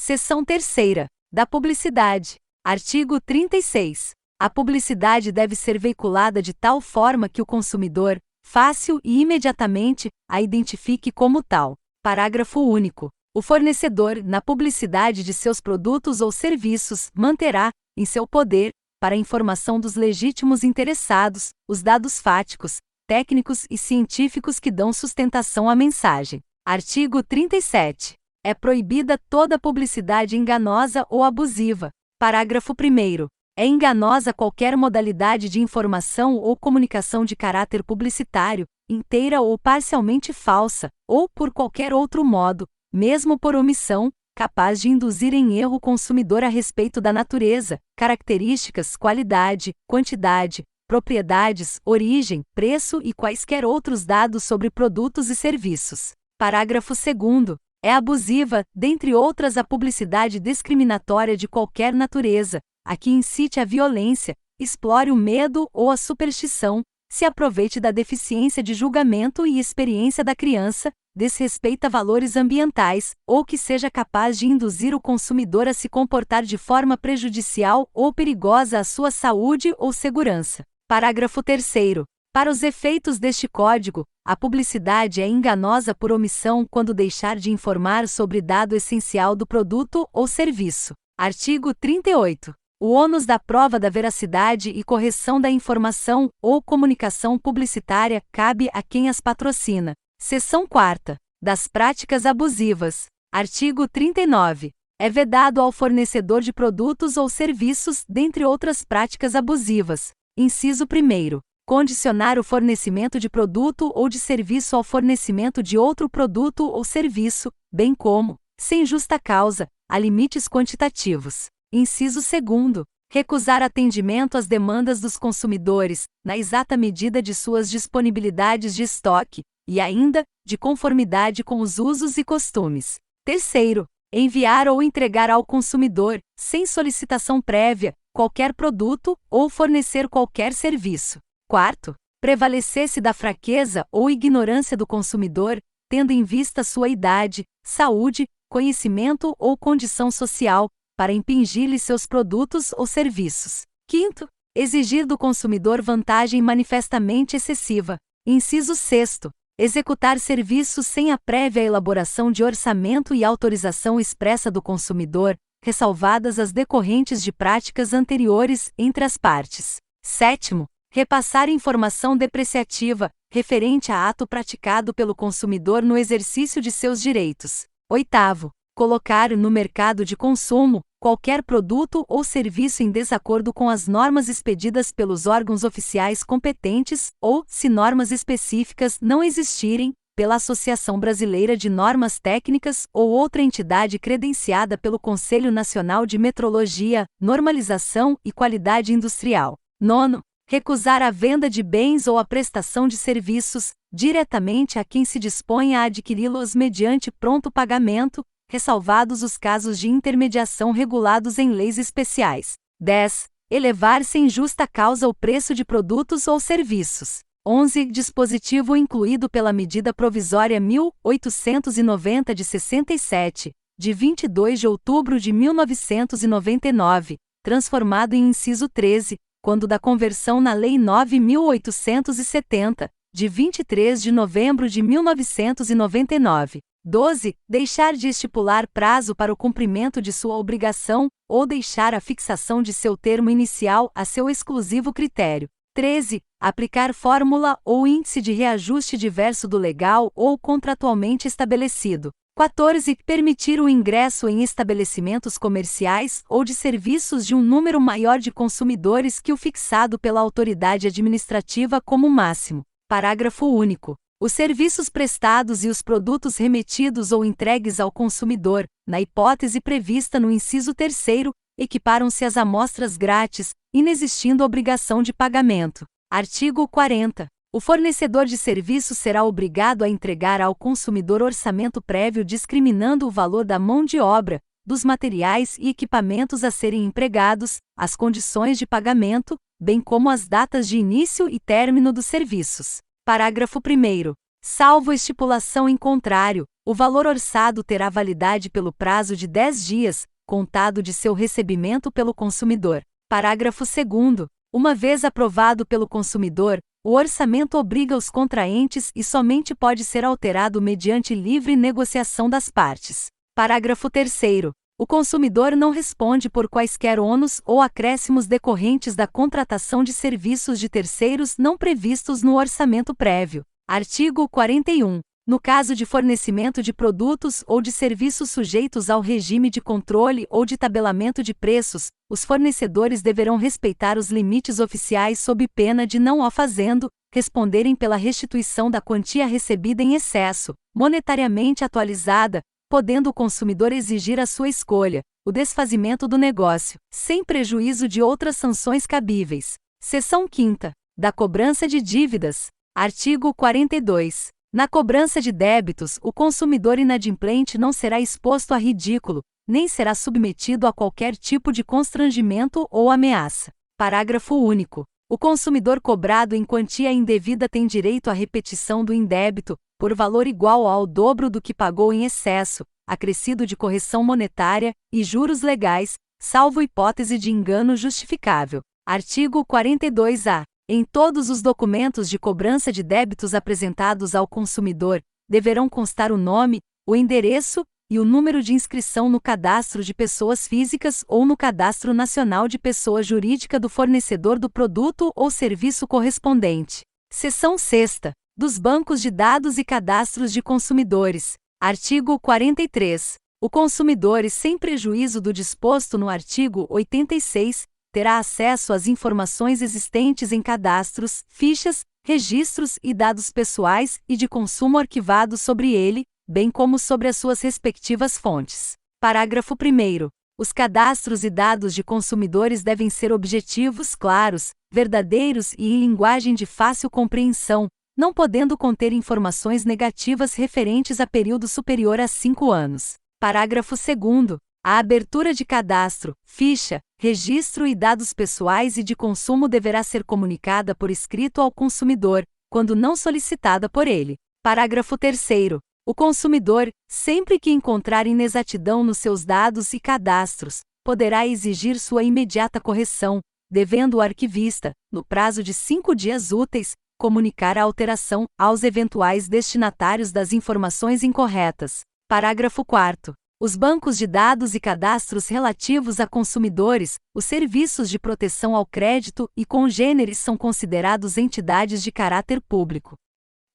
Seção 3ª. Da publicidade. Artigo 36. A publicidade deve ser veiculada de tal forma que o consumidor, fácil e imediatamente, a identifique como tal. Parágrafo único. O fornecedor, na publicidade de seus produtos ou serviços, manterá, em seu poder, para informação dos legítimos interessados, os dados fáticos, técnicos e científicos que dão sustentação à mensagem. Artigo 37. É proibida toda publicidade enganosa ou abusiva. Parágrafo 1º. É enganosa qualquer modalidade de informação ou comunicação de caráter publicitário, inteira ou parcialmente falsa, ou por qualquer outro modo, mesmo por omissão, capaz de induzir em erro o consumidor a respeito da natureza, características, qualidade, quantidade, propriedades, origem, preço e quaisquer outros dados sobre produtos e serviços. Parágrafo 2º. É abusiva, dentre outras, a publicidade discriminatória de qualquer natureza, a que incite a violência, explore o medo ou a superstição, se aproveite da deficiência de julgamento e experiência da criança, desrespeita valores ambientais, ou que seja capaz de induzir o consumidor a se comportar de forma prejudicial ou perigosa à sua saúde ou segurança. Parágrafo 3º. Para os efeitos deste Código, a publicidade é enganosa por omissão quando deixar de informar sobre dado essencial do produto ou serviço. Artigo 38. O ônus da prova da veracidade e correção da informação ou comunicação publicitária cabe a quem as patrocina. Seção 4ª. Das práticas abusivas. Artigo 39. É vedado ao fornecedor de produtos ou serviços, dentre outras práticas abusivas. Inciso 1º. Condicionar o fornecimento de produto ou de serviço ao fornecimento de outro produto ou serviço, bem como, sem justa causa, a limites quantitativos. Inciso 2º. Recusar atendimento às demandas dos consumidores, na exata medida de suas disponibilidades de estoque, e ainda, de conformidade com os usos e costumes. 3º. Enviar ou entregar ao consumidor, sem solicitação prévia, qualquer produto ou fornecer qualquer serviço. 4º. Prevalecer-se da fraqueza ou ignorância do consumidor, tendo em vista sua idade, saúde, conhecimento ou condição social, para impingir-lhe seus produtos ou serviços. 5º. Exigir do consumidor vantagem manifestamente excessiva. Inciso 6º. Executar serviços sem a prévia elaboração de orçamento e autorização expressa do consumidor, ressalvadas as decorrentes de práticas anteriores entre as partes. 7º. Repassar informação depreciativa, referente a ato praticado pelo consumidor no exercício de seus direitos. 8º. Colocar no mercado de consumo qualquer produto ou serviço em desacordo com as normas expedidas pelos órgãos oficiais competentes ou, se normas específicas não existirem, pela Associação Brasileira de Normas Técnicas ou outra entidade credenciada pelo Conselho Nacional de Metrologia, Normalização e Qualidade Industrial. 9º. Recusar a venda de bens ou a prestação de serviços, diretamente a quem se dispõe a adquiri-los mediante pronto pagamento, ressalvados os casos de intermediação regulados em leis especiais. 10. Elevar sem justa causa o preço de produtos ou serviços. 11. Dispositivo incluído pela Medida Provisória 1890 de 67, de 22 de outubro de 1999, transformado em inciso 13, quando da conversão na Lei 9.870, de 23 de novembro de 1999. 12. Deixar de estipular prazo para o cumprimento de sua obrigação, ou deixar a fixação de seu termo inicial a seu exclusivo critério. 13. Aplicar fórmula ou índice de reajuste diverso do legal ou contratualmente estabelecido. 14. Permitir o ingresso em estabelecimentos comerciais ou de serviços de um número maior de consumidores que o fixado pela autoridade administrativa como máximo. Parágrafo único. Os serviços prestados e os produtos remetidos ou entregues ao consumidor, na hipótese prevista no inciso 3º, equiparam-se às amostras grátis, inexistindo obrigação de pagamento. Artigo 40. O fornecedor de serviço será obrigado a entregar ao consumidor orçamento prévio discriminando o valor da mão de obra, dos materiais e equipamentos a serem empregados, as condições de pagamento, bem como as datas de início e término dos serviços. Parágrafo 1º. Salvo estipulação em contrário, O valor orçado terá validade pelo prazo de 10 dias, contado de seu recebimento pelo consumidor. Parágrafo 2º. Uma vez aprovado pelo consumidor, o orçamento obriga os contraentes e somente pode ser alterado mediante livre negociação das partes. Parágrafo 3º. O consumidor não responde por quaisquer ônus ou acréscimos decorrentes da contratação de serviços de terceiros não previstos no orçamento prévio. Artigo 41. No caso de fornecimento de produtos ou de serviços sujeitos ao regime de controle ou de tabelamento de preços, os fornecedores deverão respeitar os limites oficiais sob pena de, não o fazendo, responderem pela restituição da quantia recebida em excesso, monetariamente atualizada, podendo o consumidor exigir a sua escolha, o desfazimento do negócio, sem prejuízo de outras sanções cabíveis. Seção 5ª. Da cobrança de dívidas. Artigo 42. Na cobrança de débitos, o consumidor inadimplente não será exposto a ridículo, nem será submetido a qualquer tipo de constrangimento ou ameaça. Parágrafo único. O consumidor cobrado em quantia indevida tem direito à repetição do indébito, por valor igual ao dobro do que pagou em excesso, acrescido de correção monetária e juros legais, salvo hipótese de engano justificável. Artigo 42-A. Em todos os documentos de cobrança de débitos apresentados ao consumidor, deverão constar o nome, o endereço e o número de inscrição no Cadastro de Pessoas Físicas ou no Cadastro Nacional de Pessoa Jurídica do fornecedor do produto ou serviço correspondente. Seção 6ª. Dos bancos de dados e cadastros de consumidores. Artigo 43. O consumidor, sem prejuízo do disposto no artigo 86, terá acesso às informações existentes em cadastros, fichas, registros e dados pessoais e de consumo arquivados sobre ele, bem como sobre as suas respectivas fontes. Parágrafo 1º. Os cadastros e dados de consumidores devem ser objetivos, claros, verdadeiros e em linguagem de fácil compreensão, não podendo conter informações negativas referentes a período superior a 5 anos. Parágrafo 2º. A abertura de cadastro, ficha, registro e dados pessoais e de consumo deverá ser comunicada por escrito ao consumidor, quando não solicitada por ele. Parágrafo 3º. O consumidor, sempre que encontrar inexatidão nos seus dados e cadastros, poderá exigir sua imediata correção, devendo o arquivista, no prazo de 5 dias úteis, comunicar a alteração aos eventuais destinatários das informações incorretas. Parágrafo 4º. Os bancos de dados e cadastros relativos a consumidores, os serviços de proteção ao crédito e congêneres são considerados entidades de caráter público.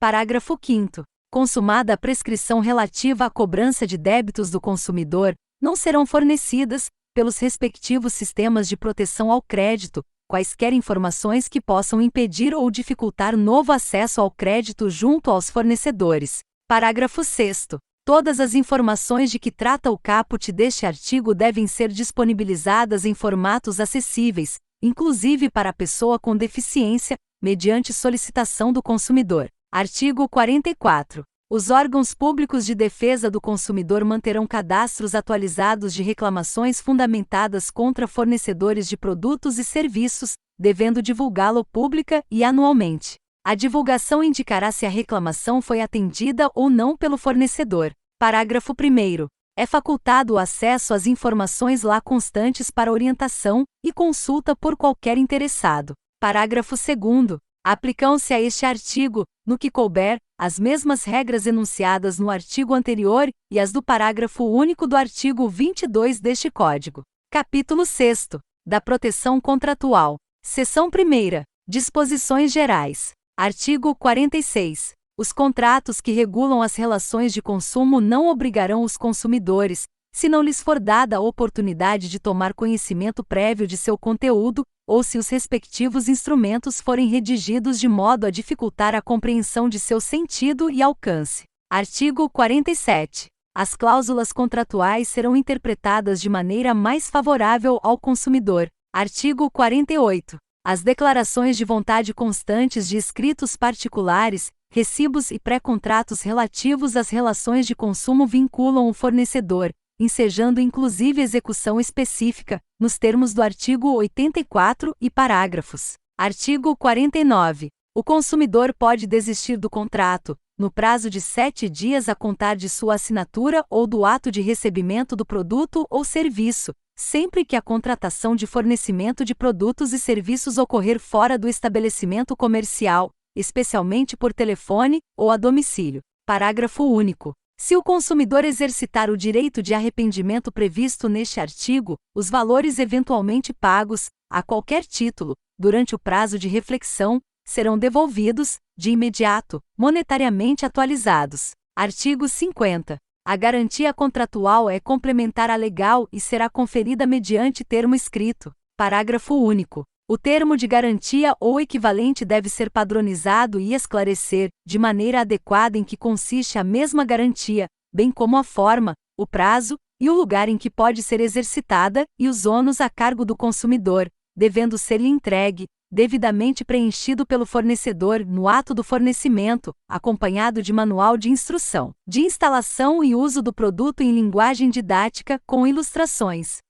Parágrafo 5º. Consumada a prescrição relativa à cobrança de débitos do consumidor, não serão fornecidas, pelos respectivos sistemas de proteção ao crédito, quaisquer informações que possam impedir ou dificultar novo acesso ao crédito junto aos fornecedores. Parágrafo 6º. Todas as informações de que trata o caput deste artigo devem ser disponibilizadas em formatos acessíveis, inclusive para a pessoa com deficiência, mediante solicitação do consumidor. Artigo 44. Os órgãos públicos de defesa do consumidor manterão cadastros atualizados de reclamações fundamentadas contra fornecedores de produtos e serviços, devendo divulgá-lo pública e anualmente. A divulgação indicará se a reclamação foi atendida ou não pelo fornecedor. Parágrafo 1º. É facultado o acesso às informações lá constantes para orientação e consulta por qualquer interessado. Parágrafo 2º. Aplicam-se a este artigo, no que couber, as mesmas regras enunciadas no artigo anterior e as do parágrafo único do artigo 22 deste Código. Capítulo 6º. Da proteção contratual. Seção 1ª. Disposições gerais. Artigo 46. Os contratos que regulam as relações de consumo não obrigarão os consumidores, se não lhes for dada a oportunidade de tomar conhecimento prévio de seu conteúdo, ou se os respectivos instrumentos forem redigidos de modo a dificultar a compreensão de seu sentido e alcance. Artigo 47. As cláusulas contratuais serão interpretadas de maneira mais favorável ao consumidor. Artigo 48. As declarações de vontade constantes de escritos particulares, recibos e pré-contratos relativos às relações de consumo vinculam o fornecedor, ensejando inclusive execução específica, nos termos do artigo 84 e parágrafos. Artigo 49. O consumidor pode desistir do contrato, no prazo de 7 dias a contar de sua assinatura ou do ato de recebimento do produto ou serviço, sempre que a contratação de fornecimento de produtos e serviços ocorrer fora do estabelecimento comercial, especialmente por telefone ou a domicílio. Parágrafo único. Se o consumidor exercitar o direito de arrependimento previsto neste artigo, os valores eventualmente pagos, a qualquer título, durante o prazo de reflexão, serão devolvidos, de imediato, monetariamente atualizados. Artigo 50. A garantia contratual é complementar à legal e será conferida mediante termo escrito. Parágrafo único. O termo de garantia ou equivalente deve ser padronizado e esclarecer, de maneira adequada em que consiste a mesma garantia, bem como a forma, o prazo e o lugar em que pode ser exercitada e os ônus a cargo do consumidor, devendo ser-lhe entregue, devidamente preenchido pelo fornecedor no ato do fornecimento, acompanhado de manual de instrução, de instalação e uso do produto em linguagem didática com ilustrações.